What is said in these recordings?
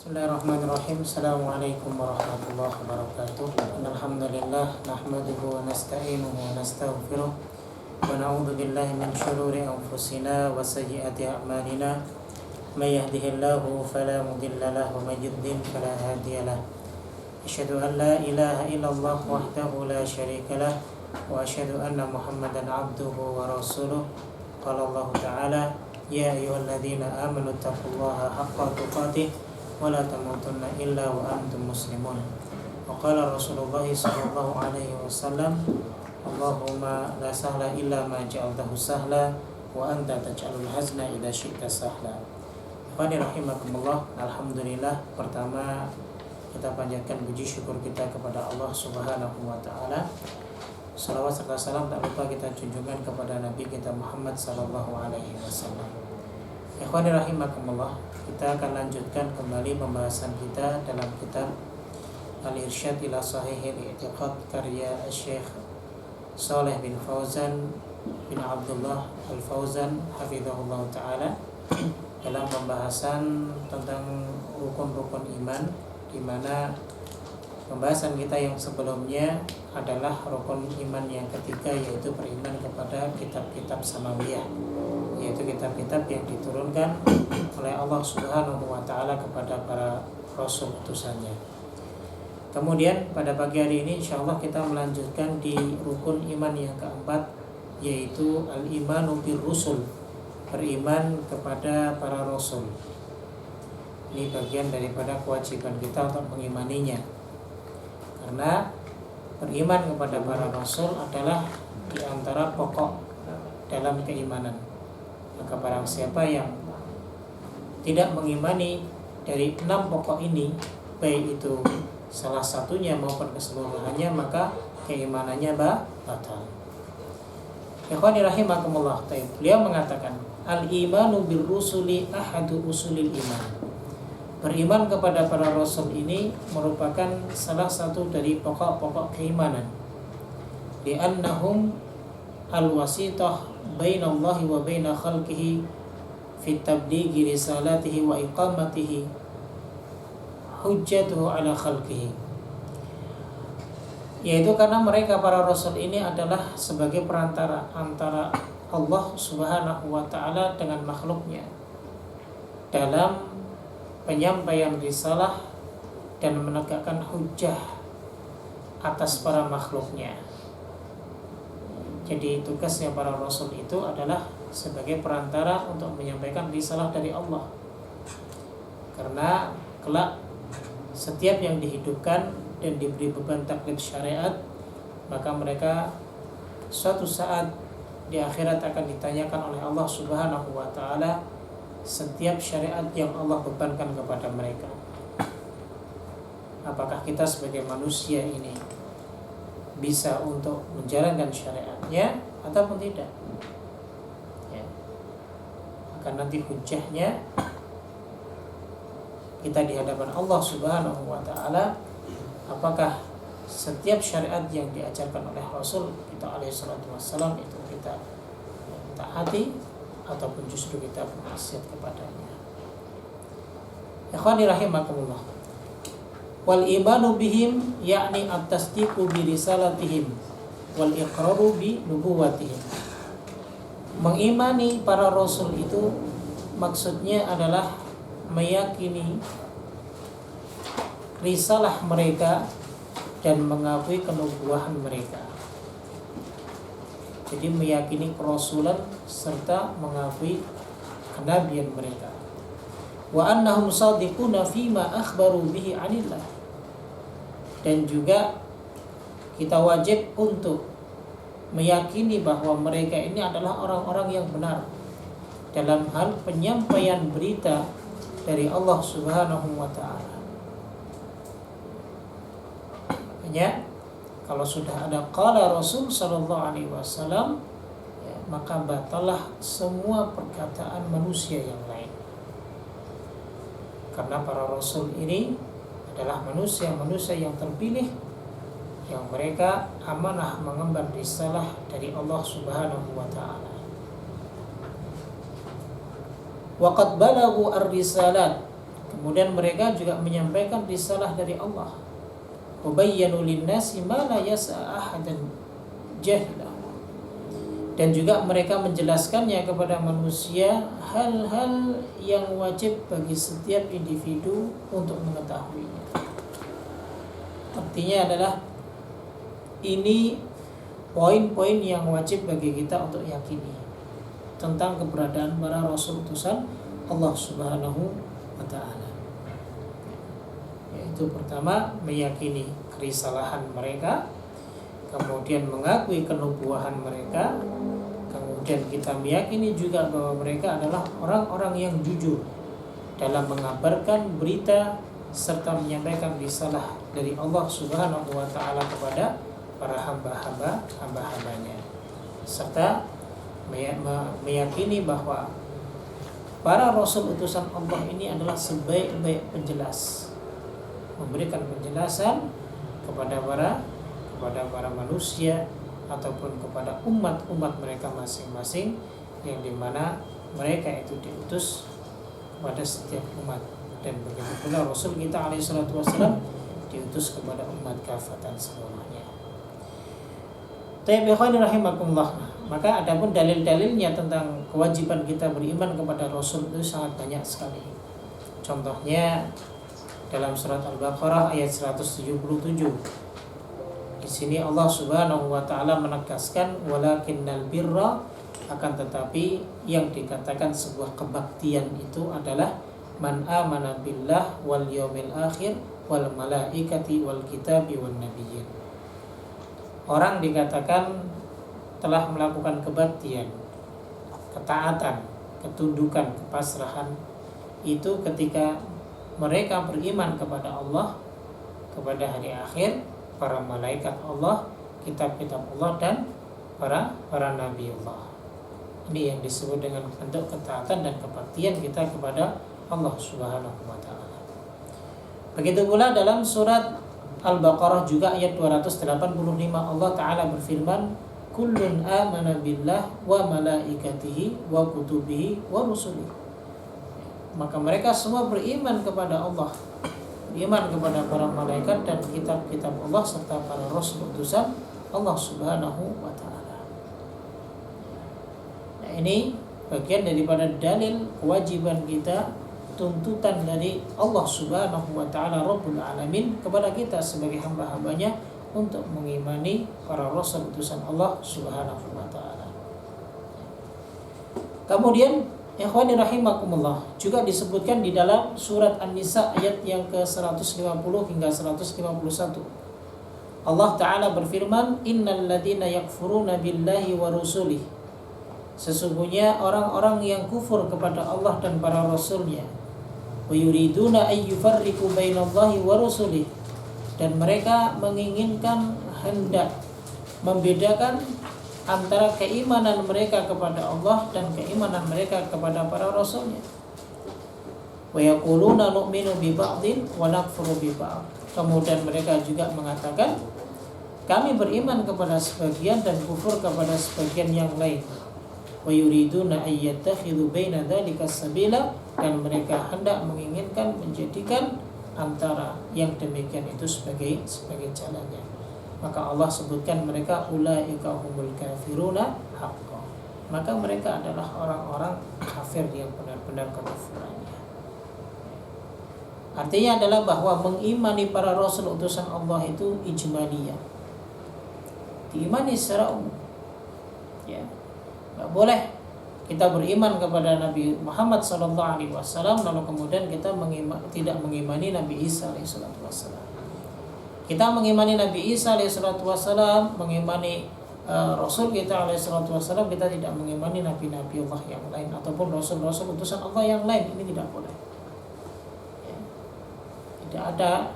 Bismillahirrahmanirrahim. Assalamualaikum warahmatullahi wabarakatuh. Alhamdulillah nahmaduhu wa nasta'inuhu wa nastaghfiruh wa na'udzu billahi min shururi anfusina wa sayyiati a'malina. May yahdihillahu fala mudilla lahu wa may yudlil fala hadiya lahu. Asyhadu an la ilaha illallah wahdahu la syarika lah wa asyhadu anna Muhammadan 'abduhu wa rasuluh. Qala Allah Ta'ala, ya ayyuhalladzina amanu taqullaha haqqa tuqatih wa la tamutunna illa wa antum muslimun. Wa qala Rasulullah sallallahu alaihi wasallam, Allahumma la sahla illa ma ja'altahu sahla wa anta taj'alul hazna idza syi'ta sahla. Ikhwani rahimakumullah, alhamdulillah, pertama kita panjatkan puji syukur kita kepada Allah Subhanahu wa taala. Salawat serta salam tak lupa kita junjungan kepada Nabi kita Muhammad sallallahu alaihi wasallam. Ikhwani rahimakumullah, kita akan lanjutkan kembali pembahasan kita dalam kitab Al-Irsyad ila Sahihil I'tiqad karya Syekh Shalih bin Fauzan bin Abdullah Al-Fauzan hafizahullah ta'ala, dalam pembahasan tentang rukun-rukun iman, di mana pembahasan kita yang sebelumnya adalah rukun iman yang ketiga, yaitu beriman kepada kitab-kitab samawiyah, yaitu kitab-kitab yang diturunkan oleh Allah Subhanahu wa taala kepada para rasul utusannya. Kemudian pada pagi hari ini insyaallah kita melanjutkan di rukun iman yang keempat, yaitu al-imanu bir rusul, beriman kepada para rasul. Ini bagian daripada kewajiban kita untuk mengimaninya, karena beriman kepada para rasul adalah di antara pokok dalam keimanan. Maka barang siapa yang tidak mengimani dari 6 pokok ini, baik itu salah satunya maupun keseluruhannya, maka keimanannya batal. Ikhwani rahimakumullah, beliau mengatakan, al-imanu bir rusuli ahadu usulil iman. Beriman kepada para rasul ini merupakan salah satu dari pokok-pokok keimanan. Li'annahum al-wasitah bainallahi wa baina khalqihi fi tablighi risalatihi wa iqamatihi hujjatuhu ala khalqihi. Yaitu karena mereka para rasul ini adalah sebagai perantara antara Allah Subhanahu wa taala dengan makhluknya dalam penyampaian risalah dan menegakkan hujjah atas para makhluknya. Jadi tugasnya para rasul itu adalah sebagai perantara untuk menyampaikan risalah dari Allah. Karena kelak setiap yang dihidupkan dan diberi beban taklif syariat, maka mereka suatu saat di akhirat akan ditanyakan oleh Allah Subhanahu wa taala setiap syariat yang Allah bebankan kepada mereka. Apakah kita sebagai manusia ini bisa untuk menjalankan syariatnya ataupun tidak? Ya. Maka nanti hujahnya kita di hadapan Allah Subhanahu wa taala, apakah setiap syariat yang diajarkan oleh Rasul kita alaihi salatu wassalam itu kita taati ataupun justru kita bermaksiat kepadanya. Ikhwani rahimakumullah, wal imanu bihim yakni at-tasdiqu bi risalatihim wal iqraru bi nubuwatihim. Mengimani para rasul itu maksudnya adalah meyakini risalah mereka dan mengakui kenubuahan mereka. Jadi meyakini kerasulan serta mengakui kenabian mereka. Wa annahum shadiquna fima akhbaru bihi 'anillah. Dan juga kita wajib untuk meyakini bahwa mereka ini adalah orang-orang yang benar dalam hal penyampaian berita dari Allah Subhanahu wa taala. Makanya kalau sudah ada qala Rasul sallallahu alaihi wasallam, ya, maka batalah semua perkataan manusia yang lain. Karena para rasul ini adalah manusia-manusia yang terpilih, yang mereka amanah mengemban risalah dari Allah Subhanahu wa taala. Wa qad balaghu ar-risalat Kemudian mereka juga menyampaikan risalah dari Allah. Wabayyanu linnasi ma la yas'a ahadan jahila. Dan juga mereka menjelaskannya kepada manusia hal-hal yang wajib bagi setiap individu untuk mengetahuinya. Artinya adalah ini poin-poin yang wajib bagi kita untuk yakini tentang keberadaan para rasul utusan Allah Subhanahu wa ta'ala. Yaitu pertama, meyakini kerisalahan mereka, kemudian mengakui kenubuahan mereka, kemudian kita meyakini juga bahwa mereka adalah orang-orang yang jujur dalam mengabarkan berita serta menyampaikan risalah dari Allah Subhanahu wa ta'ala kepada para hamba-hambanya, serta meyakini bahwa para rasul utusan Allah ini adalah sebaik-baik penjelas, memberikan penjelasan kepada para manusia ataupun kepada umat-umat mereka masing-masing, yang dimana mereka itu diutus kepada setiap umat. Dan begitu pula Rasul kita alaihissalatu wassalam diutus kepada umat kafatan seluruhnya. Tayyibin rahimakumullah. Maka adapun dalil-dalilnya tentang kewajiban kita beriman kepada Rasul itu sangat banyak sekali. Contohnya dalam surat Al-Baqarah ayat 177. Di sini Allah Subhanahu wa taala menegaskan walakinnal birra, akan tetapi yang dikatakan sebuah kebaktian itu adalah man amana billah wal yaumil akhir wal malaikati wal kitabi wan nabiyyin. Orang dikatakan telah melakukan kebaktian, ketaatan, ketundukan, kepasrahan itu ketika mereka beriman kepada Allah, kepada hari akhir, para malaikat Allah, kitab-kitab Allah, dan para nabi Allah. Ini yang disebut dengan bentuk ketaatan dan kebaktian kita kepada Allah Subhanahu wa ta'ala. Begitu pula dalam surat Al-Baqarah juga ayat 285 Allah Ta'ala berfirman, kullun amana billah wa malaikatihi wa kutubihi wa rusulihi. Maka mereka semua beriman kepada Allah, beriman kepada para malaikat dan kitab-kitab Allah serta para rasul utusan Allah Subhanahu wa ta'ala. Nah, ini bagian daripada dalil kewajiban kita, tuntutan dari Allah Subhanahu wa ta'ala Rabbul Alamin kepada kita sebagai hamba-hambanya untuk mengimani para rasul utusan Allah Subhanahu wa ta'ala. Kemudian ikhwani rahimakumullah, juga disebutkan di dalam surat An-Nisa ayat yang ke-150 hingga 151. Allah Ta'ala berfirman, innal ladzina yakfuruna billahi wa rusulih. Sesungguhnya orang-orang yang kufur kepada Allah dan para rasulnya, wa yuriduna ay yufarriqu bainallahi wa rusulih, dan mereka menginginkan hendak membedakan antara keimanan mereka kepada Allah dan keimanan mereka kepada para rasulnya. Wa yaquluna nu'minu bi ba'din wa nakfuru bi ba'd. Kemudian mereka juga mengatakan kami beriman kepada sebagian dan kufur kepada sebagian yang lain. Wa yuriduna ay yattakhidhu baina dzalika sabila, dan mereka hendak menginginkan menjadikan antara yang demikian itu sebagai jalannya. Maka Allah sebutkan mereka ulaika humul kafiruna haqqan. Maka mereka adalah orang-orang kafir yang benar-benar kekufurannya. Artinya adalah bahwa mengimani para rasul utusan Allah itu ijmaliyah, diimani secara umum. Ya, nggak boleh kita beriman kepada Nabi Muhammad SAW lalu kemudian kita tidak mengimani Nabi Isa AS. Kita mengimani Nabi Isa AS, mengimani Rasul kita AS, kita tidak mengimani Nabi-Nabi Allah yang lain ataupun Rasul-Rasul utusan Allah yang lain. Ini tidak boleh. Ya. Tidak ada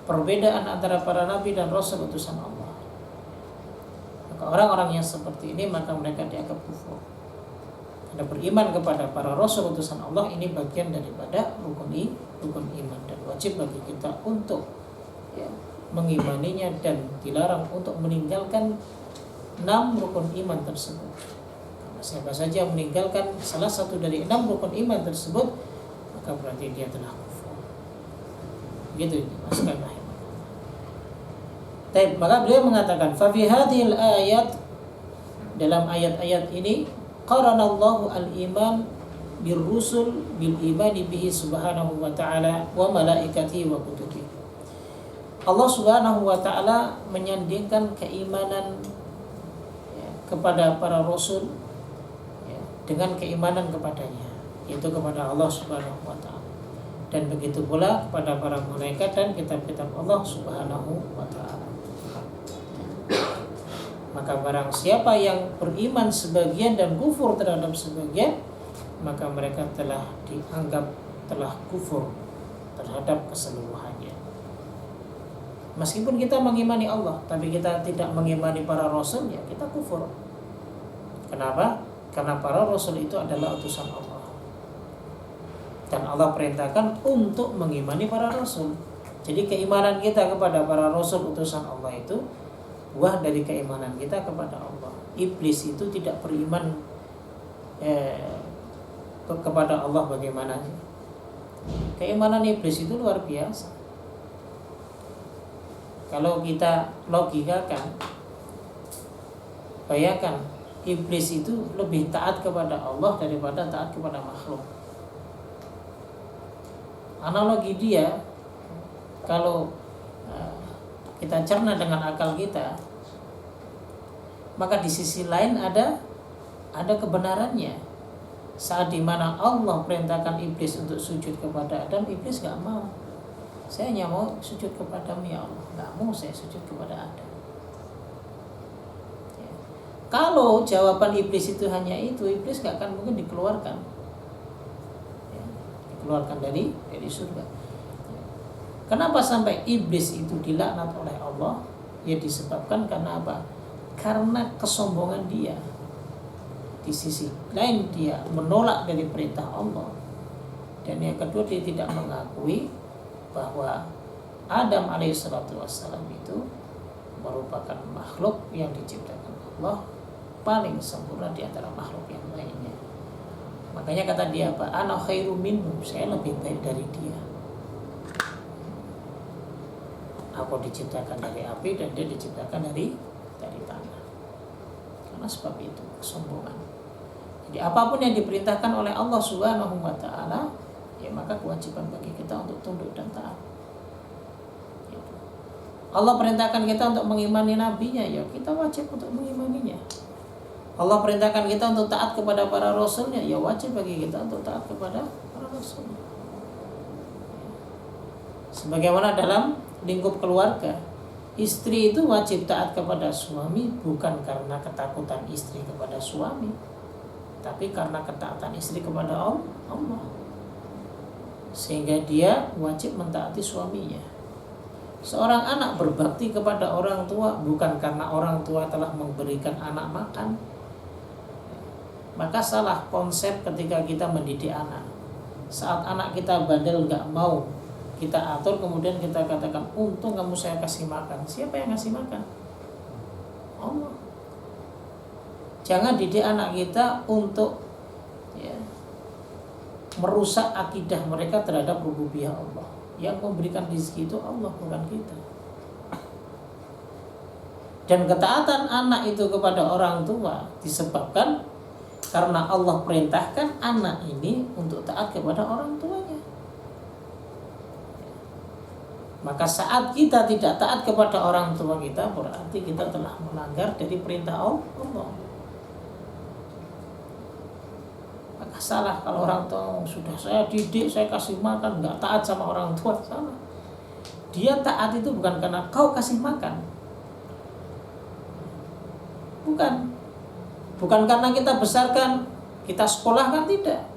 perbedaan antara para Nabi dan Rasul utusan Allah. Maka orang-orang yang seperti ini maka mereka dianggap kufur. Karena beriman kepada para Rasul utusan Allah ini bagian daripada rukun iman, dan wajib bagi kita untuk mengimaninya dan dilarang untuk meninggalkan 6 rukun iman tersebut. Karena siapa saja meninggalkan salah satu dari 6 rukun iman tersebut, maka berarti dia telah kufur. Begitu Mas Kailah. Baik, maka beliau mengatakan fa fi hadhil ayat, dalam ayat-ayat ini qaranallahu al-iman birrusul bil imani bihi subhanahu wa ta'ala wa malaikatihi wa kutubihi. Allah subhanahu wa ta'ala menyandingkan keimanan kepada para rasul dengan keimanan kepadanya, yaitu kepada Allah subhanahu wa ta'ala, dan begitu pula kepada para malaikat dan kitab-kitab Allah subhanahu wa ta'ala. Maka barang siapa yang beriman sebagian dan kufur terhadap sebagian, maka mereka telah dianggap telah kufur terhadap keseluruhannya. Meskipun kita mengimani Allah, tapi kita tidak mengimani para rasul, ya kita kufur. Kenapa? Karena para rasul itu adalah utusan Allah, dan Allah perintahkan untuk mengimani para rasul. Jadi keimanan kita kepada para rasul utusan Allah itu buah dari keimanan kita kepada Allah. Iblis itu tidak beriman kepada Allah bagaimana? Keimanan iblis itu luar biasa. Kalau kita logikakan, bayangkan iblis itu lebih taat kepada Allah daripada taat kepada makhluk. Analogi dia, kalau kita cerna dengan akal kita, maka di sisi lain ada kebenarannya. Saat dimana Allah perintahkan iblis untuk sujud kepada Adam, iblis gak mau. Saya hanya mau sujud kepadamu ya Allah, gak mau saya sujud kepada Adam. Ya. Kalau jawaban iblis itu hanya itu, iblis gak akan mungkin dikeluarkan, ya, dikeluarkan dari surga. Kenapa sampai iblis itu dilaknat oleh Allah? Ya disebabkan karena apa? Karena kesombongan dia. Di sisi lain dia menolak dari perintah Allah. Dan yang kedua, dia tidak mengakui bahwa Adam alaihissalatu wassalam itu merupakan makhluk yang diciptakan Allah, paling sempurna di antara makhluk yang lainnya. Makanya kata dia apa? Ana khairu minhu, saya lebih baik dari dia. Aku diciptakan dari api dan dia diciptakan dari tanah. Karena sebab itu kesombongan. Jadi apapun yang diperintahkan oleh Allah Subhanahu wa taala, ya maka kewajiban bagi kita untuk tunduk dan taat. Gitu. Allah perintahkan kita untuk mengimani nabinya, ya kita wajib untuk mengimaninya. Allah perintahkan kita untuk taat kepada para rasulnya, ya wajib bagi kita untuk taat kepada para rasulnya. Sebagaimana dalam lingkup keluarga, istri itu wajib taat kepada suami bukan karena ketakutan istri kepada suami, tapi karena ketaatan istri kepada Allah, sehingga dia wajib mentaati suaminya. Seorang anak berbakti kepada orang tua bukan karena orang tua telah memberikan anak makan. Maka salah konsep ketika kita mendidik anak. Saat anak kita bandel gak mau kita atur, kemudian kita katakan, untung kamu saya kasih makan. Siapa yang ngasih makan? Allah. Jangan didik anak kita untuk merusak akidah mereka terhadap rububiyah Allah. Yang memberikan rezeki itu Allah, bukan kita. Dan ketaatan anak itu kepada orang tua disebabkan karena Allah perintahkan anak ini untuk taat kepada orang tuanya. Maka saat kita tidak taat kepada orang tua kita, berarti kita telah melanggar dari perintah Allah. Maka salah kalau orang tua sudah saya didik, saya kasih makan, nggak taat sama orang tua, salah. Dia taat itu bukan karena kau kasih makan, bukan karena kita besarkan, kita sekolahkan, tidak.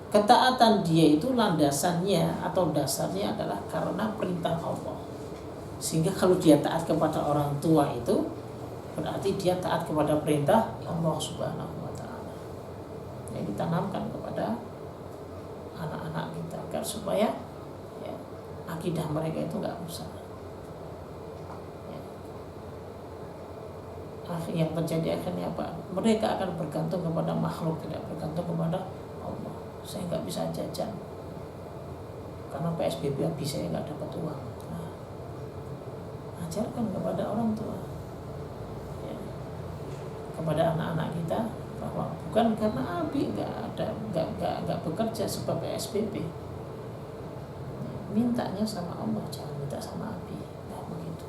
Ketaatan dia itu landasannya atau dasarnya adalah karena perintah Allah. Sehingga kalau dia taat kepada orang tua itu berarti dia taat kepada perintah Allah Subhanahu wa taala. Yang ditanamkan kepada anak-anak kita agar supaya akidah mereka itu enggak rusak. Yang terjadi akhirnya apa? Mereka akan bergantung kepada makhluk, tidak bergantung kepada Allah. Saya nggak bisa jajan. karena PSBB habis saya nggak dapat uang. Nah, ajarkan kepada orang tua, ya, kepada anak-anak kita bahwa bukan karena Abi nggak bekerja sebab PSBB. Mintanya sama Allah, jangan minta sama Abi. Nah, begitu.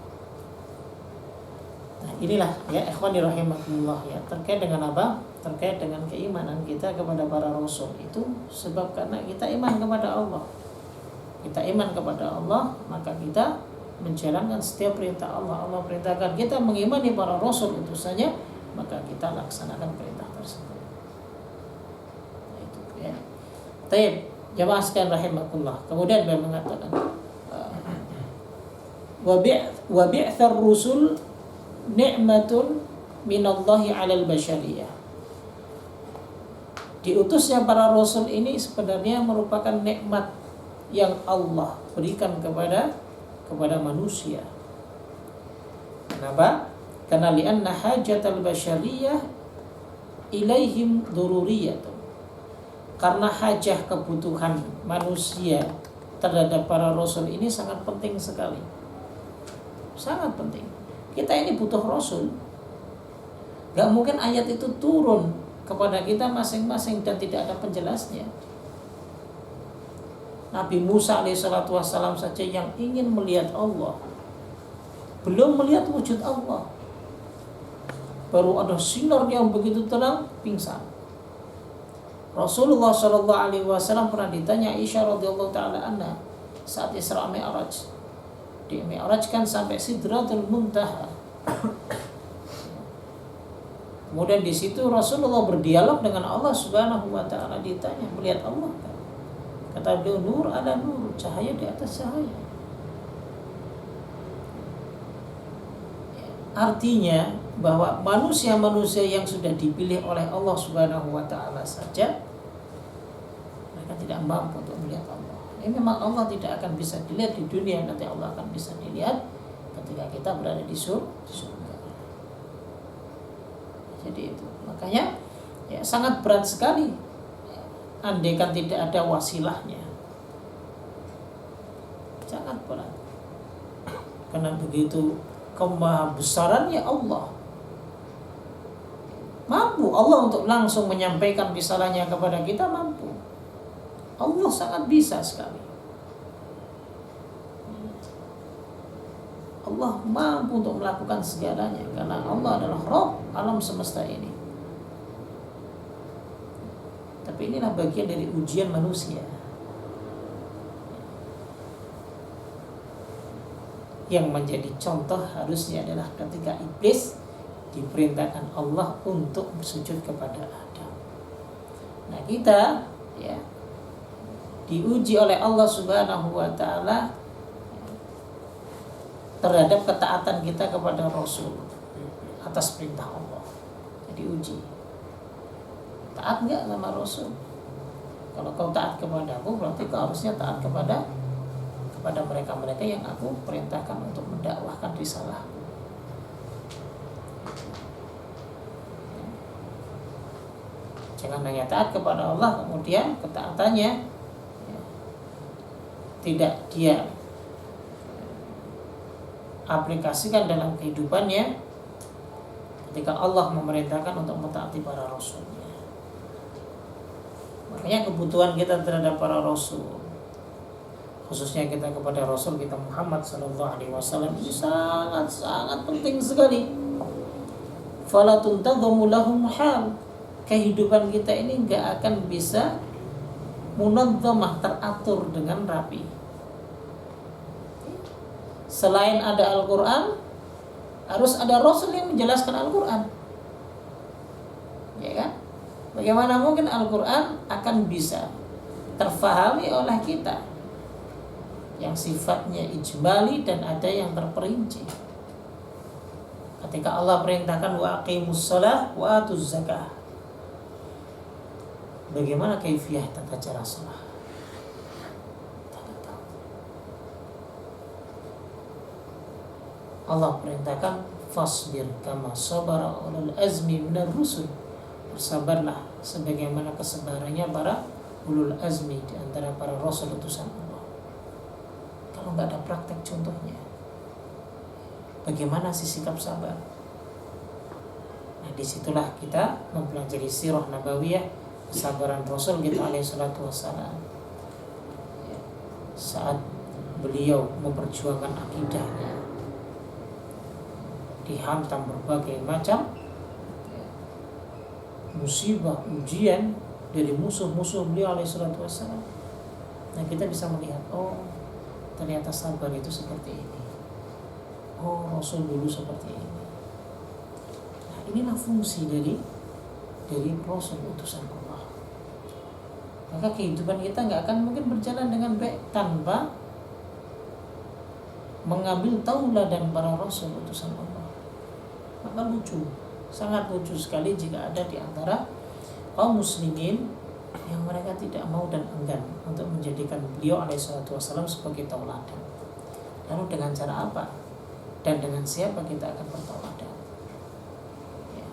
Nah, inilah ya ikhwani rahimakumullah ya, terkait dengan apa? Terkait dengan keimanan kita kepada para rasul itu sebab karena kita iman kepada Allah. Kita iman kepada Allah, maka kita menjalankan setiap perintah Allah. Allah perintahkan kita mengimani para rasul itu saja, maka kita laksanakan perintah tersebut. Nah, itu ya. Baik, jamaah sekalian rahimakumullah. Kemudian beliau mengatakan wa bi'tsar rusul ni'matun minallahi 'alal basyariyah. Diutusnya para rasul ini sebenarnya merupakan nikmat yang Allah berikan kepada manusia. Kenapa? Karena li'anna hajatal basyariyah ilaihim dururiyatun. Karena hajah kebutuhan manusia terhadap para rasul ini sangat penting sekali. Sangat penting. Kita ini butuh rasul. Gak mungkin ayat itu turun kepada kita masing-masing dan tidak ada penjelasnya. Nabi Musa alaihissalatu wassalam saja yang ingin melihat Allah, belum melihat wujud Allah, baru ada sinar yang begitu terang, pingsan. Rasulullah Shallallahu Alaihi Wasallam pernah ditanya Aisyah radhiyallahu taala anha saat Isra Mi'raj. Di Mi'rajkan sampai Sidratul Muntaha. Kemudian di situ Rasulullah berdialog dengan Allah Subhanahu wa taala, ditanya melihat Allah kan? Kata beliau, nur ada nur, cahaya di atas cahaya. Artinya bahwa manusia-manusia yang sudah dipilih oleh Allah Subhanahu wa taala saja mereka tidak mampu untuk melihat Allah. Ini memang Allah tidak akan bisa dilihat di dunia, nanti Allah akan bisa dilihat ketika kita berada di surga. Jadi itu. Makanya ya sangat berat sekali andaikan tidak ada wasilahnya. Sangat berat. Karena begitu kemahabesarannya Allah, mampu Allah untuk langsung menyampaikan risalahnya kepada kita, mampu. Allah sangat bisa sekali. Allah mampu untuk melakukan segalanya karena Allah adalah Rabb alam semesta ini. Tapi inilah bagian dari ujian manusia. Yang menjadi contoh harusnya adalah ketika iblis diperintahkan Allah untuk bersujud kepada Adam. Nah, kita ya diuji oleh Allah Subhanahu wa taala terhadap ketaatan kita kepada Rasul atas perintah Allah. Jadi uji. Taat enggak sama Rasul? Kalau kau taat kepada aku, berarti kau harusnya taat kepada mereka-mereka yang aku perintahkan untuk mendakwahkan risalah. Jangan hanya taat kepada Allah kemudian ketaatannya ya, tidak dia aplikasikan dalam kehidupannya ketika Allah memerintahkan untuk mentaati para rasulnya. Makanya kebutuhan kita terhadap para rasul, khususnya kita kepada Rasul kita Muhammad sallallahu alaihi wasallam, ini sangat penting sekali. Fala tuntadhamu lahum hal. Kehidupan kita ini enggak akan bisa munadzamah, teratur dengan rapi. Selain ada Al-Qur'an, harus ada Rasul yang menjelaskan Al-Qur'an. Ya kan? Bagaimana mungkin Al-Qur'an akan bisa terfahami oleh kita yang sifatnya ijmali dan ada yang terperinci. Ketika Allah perintahkan wa aqimus shalah wa atuz zakah, bagaimana kaifiyah tata cara salat? Tidak tahu. Allah perintahkan fasbir kama sabara ulul azmi minar rusul. Bersabarlah sebagaimana kesabarannya para ulul azmi di antara para rasul utusan Allah. kalau nggak ada praktek contohnya. Bagaimana sih sikap sabar? Nah, disitulah kita mempelajari sirah nabawiyah, kesabaran Rasul kita alaihi salatu wassalam. Saat beliau memperjuangkan akidahnya, dihantam berbagai macam musibah, ujian dari musuh-musuh beliau alaihi salatu wassalam. Nah, kita bisa melihat, oh ternyata sabar itu seperti ini. Oh, Rasul dulu seperti ini. Nah, inilah fungsi dari Rasul utusan Allah. Maka kehidupan kita nggak akan mungkin berjalan dengan baik tanpa mengambil tauladan para Rasul utusan Allah. Maka lucu, sangat lucu sekali jika ada di antara kaum muslimin yang mereka tidak mau dan enggan untuk menjadikan beliau alaihissalatu wassalam sebagai tauladan. Lalu dengan cara apa? Dan dengan siapa kita akan bertauladan? Ya.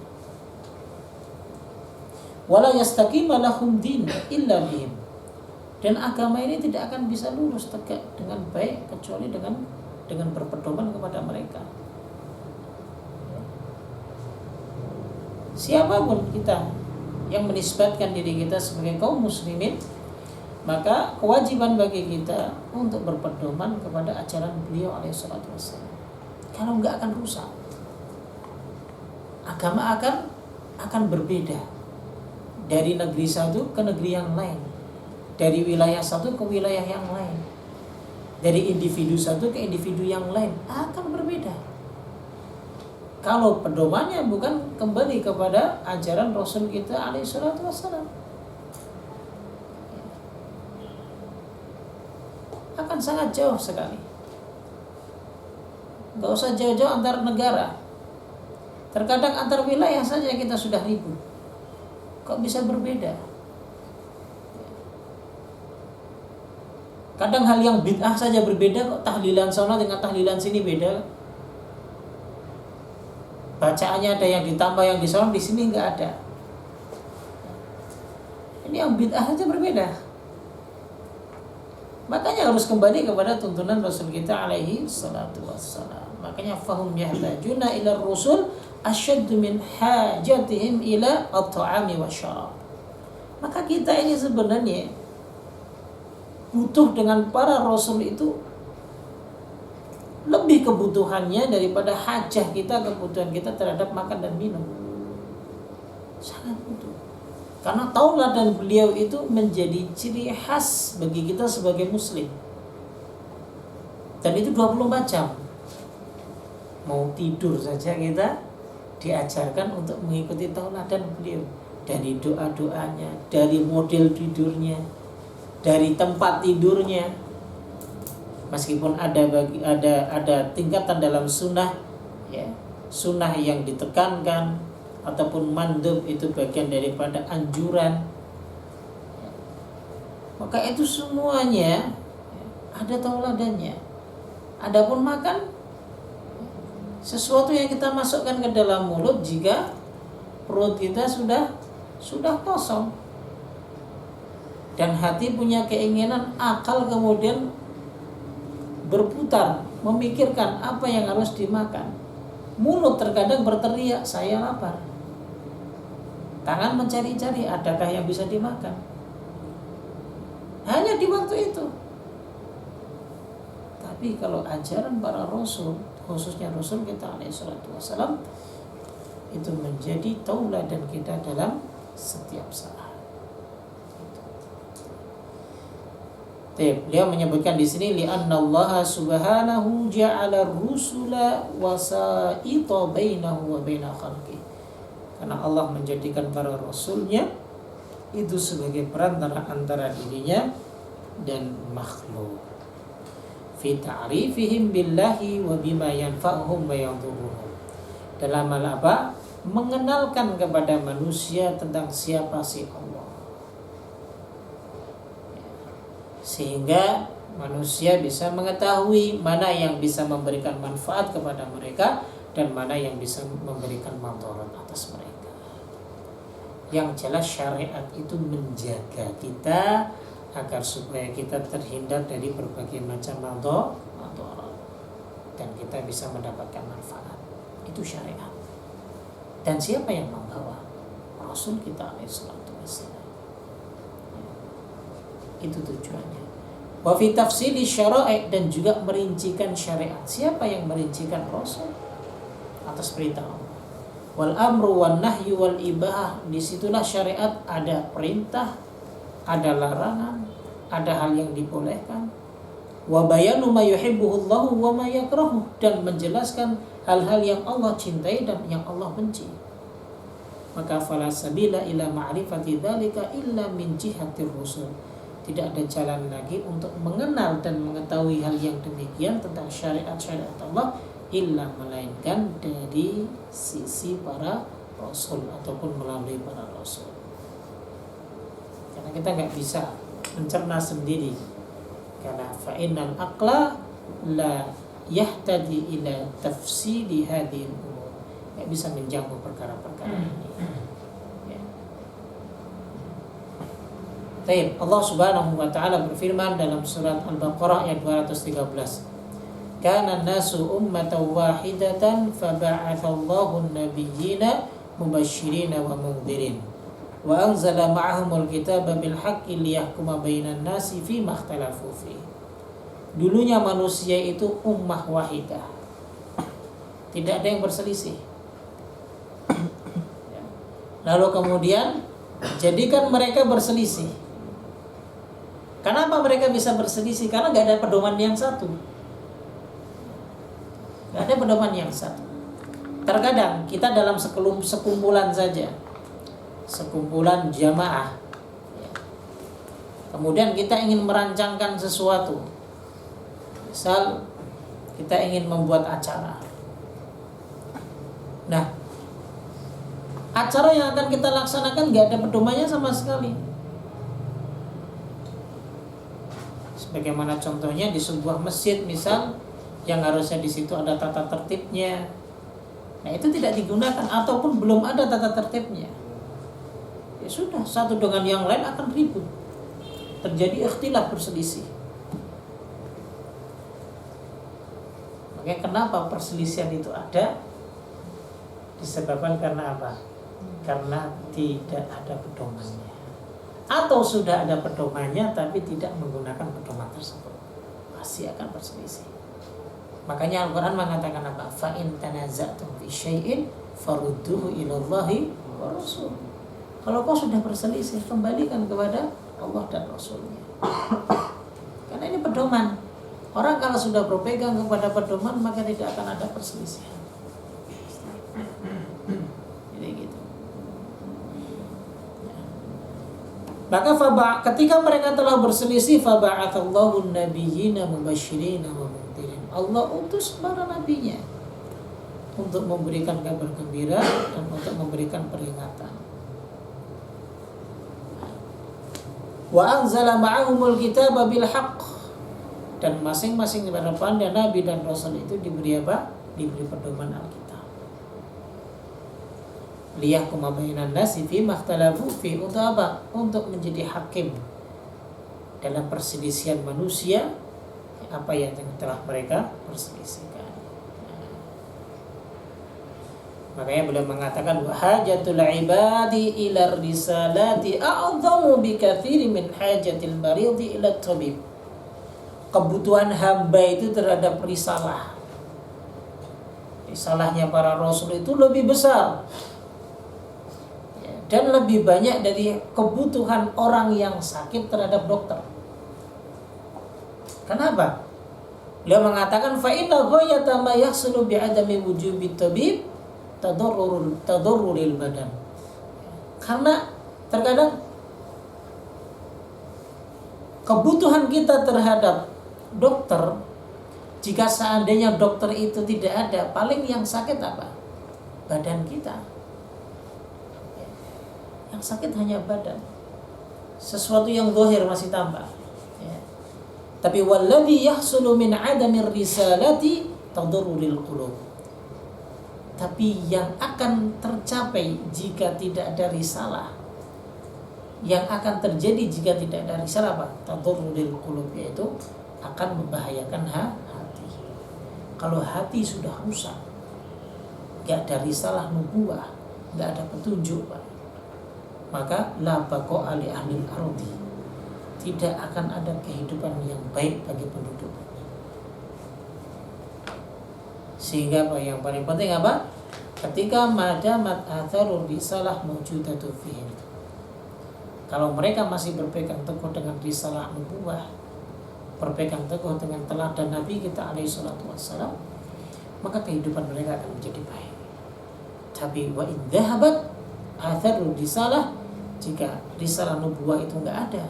Wala yastaqima lahum din illa bihim. Dan agama ini tidak akan bisa lurus tegak dengan baik kecuali dengan berpedoman kepada mereka. Siapapun kita yang menisbatkan diri kita sebagai kaum muslimin, maka kewajiban bagi kita untuk berpedoman kepada ajaran beliau alaihissalatu wassalam. Kalau enggak akan rusak. Agama akan berbeda dari negeri satu ke negeri yang lain, dari wilayah satu ke wilayah yang lain, dari individu satu ke individu yang lain, akan berbeda. Kalau pedomannya bukan kembali kepada ajaran Rasul kita alaihissalatu wassalam, akan sangat jauh sekali. Gak usah jauh-jauh antar negara, terkadang antar wilayah saja kita sudah ribut. Kok bisa berbeda? Kadang hal yang bid'ah saja berbeda, kok tahlilan sana dengan tahlilan sini beda. Bacaannya ada yang ditambah, yang disorong, di sini nggak ada. Ini yang bid'ah saja berbeda. Makanya harus kembali kepada tuntunan Rasul kita alaihi salatu wassalam. Makanya fahum yahtajuna ila rusul asyaddu min hajatihim ila at-ta'ami wasyarab. Maka kita ini sebenarnya butuh dengan para Rasul itu lebih kebutuhannya daripada hajah kita, kebutuhan kita terhadap makan dan minum. Sangat butuh. Karena tauladan beliau itu menjadi ciri khas bagi kita sebagai muslim. Dan itu 24 jam. Mau tidur saja kita diajarkan untuk mengikuti tauladan beliau. Dari doa-doanya, dari model tidurnya, dari tempat tidurnya. Meskipun ada tingkatan dalam sunnah, ya, sunnah yang ditekankan ataupun mandub itu bagian daripada anjuran, maka itu semuanya ada tauladannya. Adapun makan, sesuatu yang kita masukkan ke dalam mulut jika perut kita sudah kosong dan hati punya keinginan, akal kemudian berputar memikirkan apa yang harus dimakan. Mulut terkadang berteriak, saya lapar. Tangan mencari-cari, adakah yang bisa dimakan? Hanya di waktu itu. Tapi kalau ajaran para Rasul, khususnya Rasul kita alaihissalatu wassalam, itu menjadi tauladan kita dalam setiap saat. Beliau menyebutkan di sini li'annallaha subhanahu ja'ala rusula wasa'ita bainahu wa baina khalqih. Karena Allah menjadikan para rasulnya itu sebagai perantara antara dirinya dan makhluk. Fi ta'rifihim billahi wa bima yanfa'uhum wa yadhurruhum. Dalam hal apa? Mengenalkan kepada manusia tentang siapa si Allah. Sehingga manusia bisa mengetahui mana yang bisa memberikan manfaat kepada mereka dan mana yang bisa memberikan madarat atas mereka. Yang jelas syariat itu menjaga kita agar supaya kita terhindar dari berbagai macam madarat dan kita bisa mendapatkan manfaat. Itu syariat. Dan siapa yang membawa? Rasul kita alaihi salatu wassalam. Itu tujuannya. Wa fi tafsili syara'i, dan juga merincikan syariat. Siapa yang merincikan? Rasul atas perintah Allah. Wal amru wan nahyu wal ibahah, disitulah syariat ada perintah, ada larangan, ada hal yang dibolehkan. Wa bayanu ma yuhibbuhullahu wa ma yakrahu, dan menjelaskan hal-hal yang Allah cintai dan yang Allah benci. Maka fala sabila ila ma'rifati dzalika illa min jihatir rusul. Tidak ada jalan lagi untuk mengenal dan mengetahui hal yang demikian tentang syariat-syariat Allah illa melainkan dari sisi para rasul ataupun melalui para rasul. Karena kita nggak bisa mencerna sendiri, karena fa'innal aqla la yahtadi ila tafsili hadhil umur, nggak bisa menjangkau perkara-perkara ini. Baik, Allah Subhanahu wa taala berfirman dalam surat Al-Baqarah ayat 213. Kana an-nasu ummatan wahidatan faba'atsallahu an-nabiyyina mubashshirina wa mundhirin wa anzala ma'ahumul kitaba bil haqqi liyahkuma bainan nasi fima ikhtalafu fi. Dulunya manusia itu ummah wahidah. Tidak ada yang berselisih. Lalu kemudian jadikan mereka berselisih. Kenapa mereka bisa berselisih? Karena gak ada pedoman yang satu. Gak ada pedoman yang satu. Terkadang kita dalam sekumpulan saja, sekumpulan jamaah, kemudian kita ingin merancangkan sesuatu. Misal kita ingin membuat acara. Nah, acara yang akan kita laksanakan gak ada pedomannya sama sekali. Bagaimana contohnya di sebuah masjid misal, yang harusnya di situ ada tata tertibnya. Nah, itu tidak digunakan ataupun belum ada tata tertibnya. Ya sudah, satu dengan yang lain akan ribut. Terjadi ikhtilaf, berselisih. Makanya kenapa perselisihan itu ada? Disebabkan karena apa? Karena tidak ada pedomannya. Atau sudah ada pedomannya tapi tidak menggunakan pedoman tersebut, pasti akan berselisih. Makanya Al-Quran mengatakan apa? Fa in tanaza'tum fi syai'in farudduhu ilallahi wa rasul. Kalau kau sudah berselisih, kembalikan kepada Allah dan Rasulnya. Karena ini pedoman. Orang kalau sudah berpegang kepada pedoman, maka tidak akan ada perselisihan. Jadi gitu. Maka ketika mereka telah berselisih, faba'atsallahu an-nabiyyina mubashshirina wa mundhirin. Allah utus para nabinya untuk memberikan kabar gembira dan untuk memberikan peringatan. Wa anzala ma'ahumul kitaba bil haqq, dan masing-masing para nabi dan rasul itu diberi apa? Diberi pedoman Alkitab. Liyahkuma bainan nasi fima ikhtalafu fi, untuk apa? Untuk menjadi hakim dalam perselisihan manusia, apa yang telah mereka perselisihkan. Makanya beliau mengatakan wa hajatul ibadi ila risalati a'dhamu bikatsiri min hajatil maridi ila tabib. Kebutuhan hamba itu terhadap risalah. Risalahnya para rasul itu lebih besar dan lebih banyak dari kebutuhan orang yang sakit terhadap dokter. Kenapa? Beliau mengatakan fa inna ghayata ma yahsulu bi adami wujubi tabib tadarruril badan. Karena terkadang kebutuhan kita terhadap dokter, jika seandainya dokter itu tidak ada, paling yang sakit apa? Badan kita. Yang sakit hanya badan. Sesuatu yang zahir masih tampak. Ya. Tapi walladhi yahsulu min adamir risalati tadurrul qulub. Tapi yang akan tercapai jika tidak ada risalah, yang akan terjadi jika tidak ada risalah apa? Tadurrul qulub, yaitu akan membahayakan hati. Kalau hati sudah rusak, gak ada risalah nubuwah, gak ada petunjuk, Pak, maka la baqa ali ahli ardi, tidak akan ada kehidupan yang baik bagi penduduk. Sehingga Pak, yang paling penting apa? Ketika madamat atharur risalah mawjudatu fihim, kalau mereka masih berpegang teguh dengan risalah nubuwah, berpegang teguh dengan teladan Nabi kita alaihi salatu wassalam, maka kehidupan mereka akan menjadi baik. Tapi wa in dhahabat atharul risalah, jika risalah nubuwah itu enggak ada,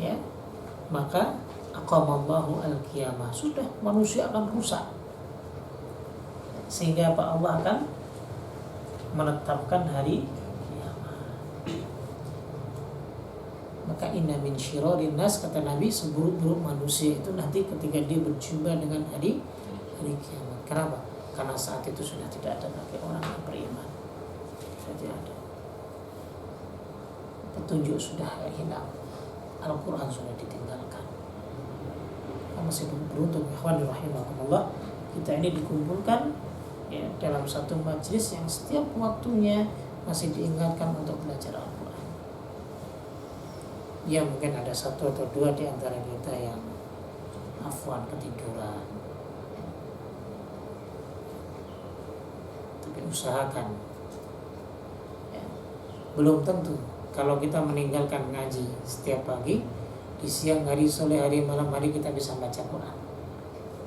ya, maka aqamallahu al-qiyamah, sudah manusia akan rusak. Sehingga apa, Allah akan menetapkan hari kiamat. Maka inna min syirarin nas, kata Nabi, seburuk-buruk manusia itu nanti ketika dia berjumpa dengan hari kiamat. Kenapa? Karena saat itu sudah tidak ada lagi orang yang beriman, sudah tidak ada, petunjuk sudah hilang, Al-Quran sudah ditinggalkan. Kita masih beruntung, ikhwan rahimakumullah, kita ini dikumpulkan, ya, dalam satu majelis yang setiap waktunya masih diingatkan untuk belajar Al-Quran. Ya, mungkin ada satu atau dua di antara kita yang afwan ketiduran, tapi usahakan, ya. Belum tentu kalau kita meninggalkan ngaji setiap pagi, di siang hari, sore hari, malam hari kita bisa baca Quran.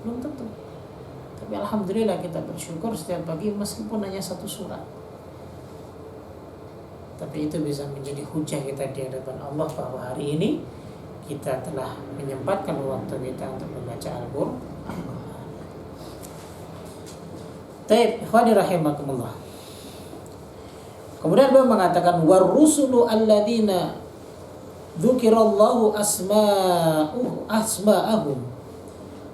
Belum tentu. Tapi alhamdulillah kita bersyukur setiap pagi meskipun hanya satu surat. Tapi itu bisa menjadi hujah kita di hadapan Allah bahwa hari ini kita telah menyempatkan waktu kita untuk membaca Al-Qur'an. Taib, ikhwani rahimakumullah. Kemudian beliau mengatakan war rusulu alladzina dzukirallahu asma'ahum.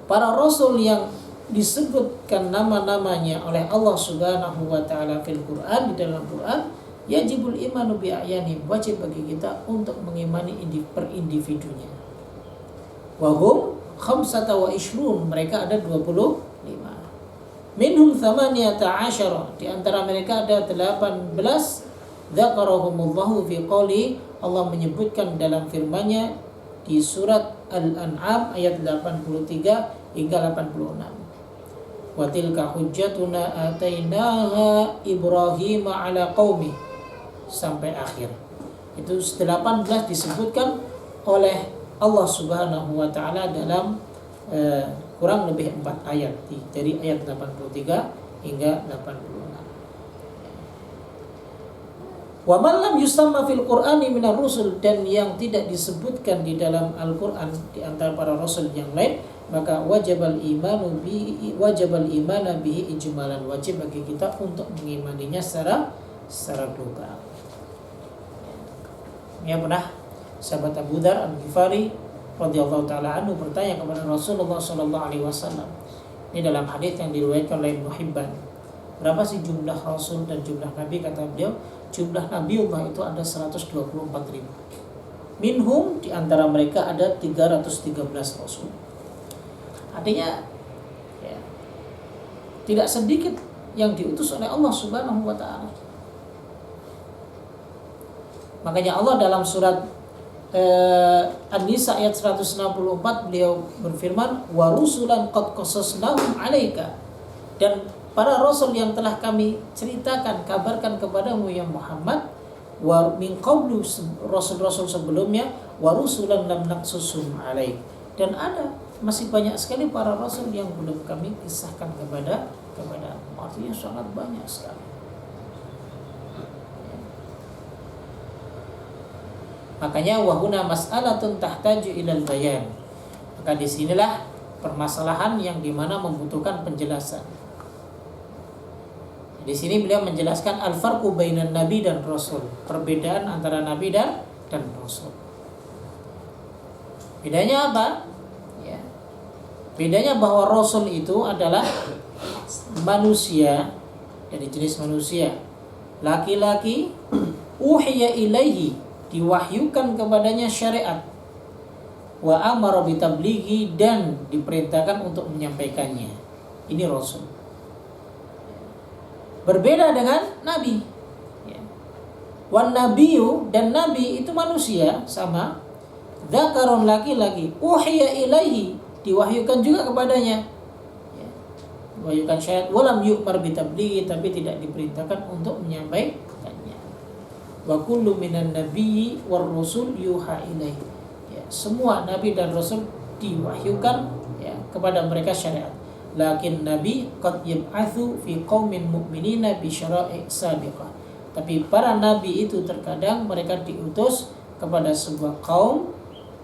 Para rasul yang disebutkan nama-namanya oleh Allah Subhanahu wa taala fil Quran, di dalam Quran, yajibul imanu bi ayani, wajib bagi kita untuk mengimani per individunya. Wa hum khamsata wa ishrun, mereka ada 25. Minhum thamaniyata asyara, di antara mereka ada 18. Dzakarahumullahu fi qouli, Allah menyebutkan dalam firman-Nya di surat Al-An'am ayat 83 hingga 86. Wa tilka hujjatuna atainaha Ibrahim ala qaumi, sampai akhir. Itu 18 disebutkan oleh Allah Subhanahu wa taala dalam kurang lebih 4 ayat, dari ayat 83 hingga 86. Wa man lam yusamma fil Qur'ani minar rusul, dan yang tidak disebutkan di dalam Al-Qur'an di antara para rasul yang lain, maka wajibal imana bihi ijmalan, wajib bagi kita untuk mengimaninya secara global. Ya, pernah sahabat Abu Dzar Al-Ghifari radhiyallahu taala anhu bertanya kepada Rasulullah sallallahu alaihi wasallam. Ini dalam hadis yang diriwayatkan oleh Ibnu Hibban. Berapa sih jumlah rasul dan jumlah nabi? Kata beliau, jumlah nabiullah itu ada 124.000. Minhum, di antara mereka ada 313 rasul. Artinya, ya, tidak sedikit yang diutus oleh Allah Subhanahu wa taala. Makanya Allah dalam surat An-Nisa ayat 164 beliau berfirman, wa rusulan qad qasasnahum 'alaika, dan para rasul yang telah kami ceritakan, kabarkan kepadamu ya Muhammad, wa min qablu, rasul-rasul sebelumnya, wa rusulan lam naqsusum 'alaik, dan ada masih banyak sekali para rasul yang belum kami kisahkan kepada artinya sangat banyak sekali. Makanya wahuna mas'alatun tahtaju ilal bayan. Maka disinilah permasalahan yang dimana membutuhkan penjelasan. Di sini beliau menjelaskan al-farqu bainan nabi dan rasul, perbedaan antara nabi dan rasul. Bedanya apa? Ya. Bedanya bahwa rasul itu adalah manusia, dari jenis manusia, laki-laki, uhiya ilaihi, diwahyukan kepadanya syariat, wa amara bitablighi, dan diperintahkan untuk menyampaikannya. Ini Rasul. Berbeda dengan Nabi. Wan nabiyyu, dan Nabi itu manusia sama. Dzakarun, laki-laki. Uhiya ilaihi, diwahyukan juga kepadanya. Diwahyukan syariat. Walam yu'mar bitablighi, tapi tidak diperintahkan untuk menyampaikannya. Wa kullu minan nabiyyi war rusul yuha ilaihi. Semua nabi dan rasul diwahyukan kepada mereka syariat. Lakin nabi qad yab'atsu fi qaumin mu'minina bi syara'i sabiqah. Tapi para nabi itu terkadang mereka diutus kepada sebuah kaum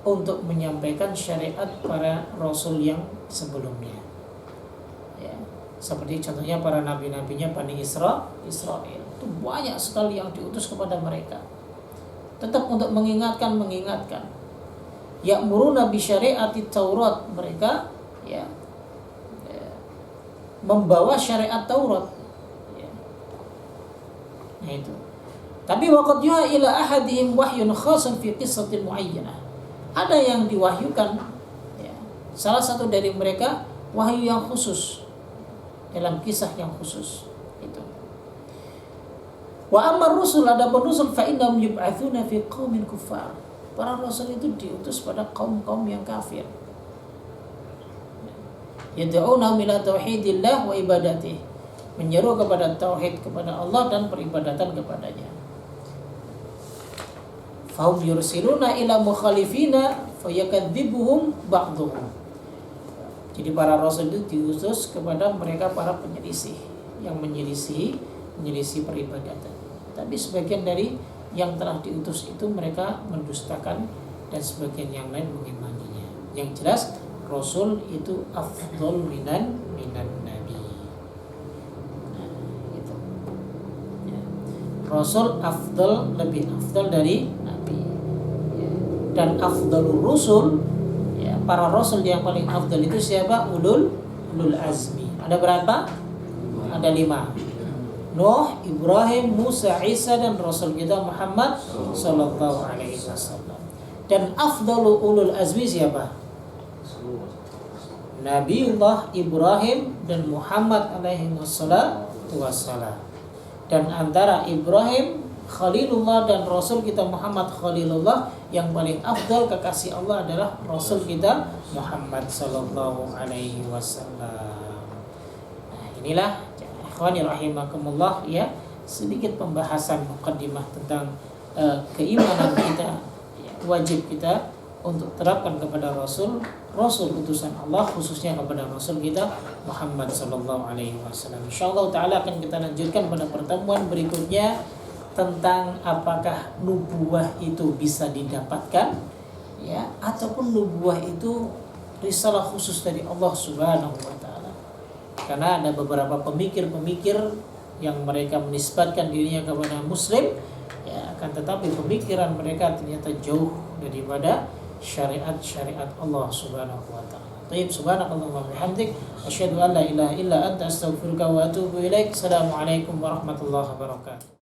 untuk menyampaikan syariat para rasul yang sebelumnya. Seperti contohnya para nabi-nabinya Bani Israel. Itu banyak sekali yang diutus kepada mereka. Tetap untuk mengingatkan. Ya'muruna bi syariati Taurat, mereka membawa syariat Taurat. Nah itu. Tapi waqad yuha ila ahadihim wahyun khasan fi qissatin muayyanah. Ada yang diwahyukan, salah satu dari mereka wahyu yang khusus dalam kisah yang khusus itu. Wa amma rusul, adapun rusul fa innahum yub'atsuna fi qaumin kuffar. Para rasul itu diutus pada kaum-kaum yang kafir. Yad'una ila tauhidillah wa ibadatih, menyeru kepada tauhid, kepada Allah dan peribadatan kepadanya. Fahum yursiluna ila mukhalifina fayakadzibuhum ba'dhum. Jadi para rasul itu diutus kepada mereka para penyelisih yang menyelisih peribadatan. Tapi sebagian dari yang telah diutus itu mereka mendustakan, dan sebagian yang lain mengimaninya. Yang jelas rasul itu afdal minan nabi. Gitu. Rasul afdal, lebih afdal dari nabi. Dan afdalur rusul, para rasul yang paling afdal itu siapa? Ulul azmi. Ada berapa? Ada 5. Nuh, Ibrahim, Musa, Isa, dan Rasul kita Muhammad sallallahu alaihi wasallam. Dan afdalu ulul azmi siapa? Nabiullah Ibrahim dan Muhammad alaihi wassalam. Dan antara Ibrahim Khalilullah dan Rasul kita Muhammad Khalilullah, yang paling afdal kekasih Allah adalah Rasul kita Muhammad sallallahu alaihi wasallam. Nah, inilah ikhwani rahimakumullah, sedikit pembahasan muqaddimah tentang keimanan kita, wajib kita untuk terapkan kepada Rasul utusan Allah, khususnya kepada Rasul kita Muhammad sallallahu alaihi wasallam. Insyaallah taala akan kita lanjutkan pada pertemuan berikutnya tentang apakah nubuwah itu bisa didapatkan, ataupun nubuwah itu risalah khusus dari Allah Subhanahu wa taala. Karena ada beberapa pemikir-pemikir yang mereka menisbatkan dirinya kepada muslim, akan tetapi pemikiran mereka ternyata jauh daripada syariat Allah Subhanahu wa taala. Tayyib, subhanakallah wa bihamdik, asyhadu an la ilaha illa anta, astaghfiruka wa atubu ilaik. Assalamualaikum warahmatullahi wabarakatuh.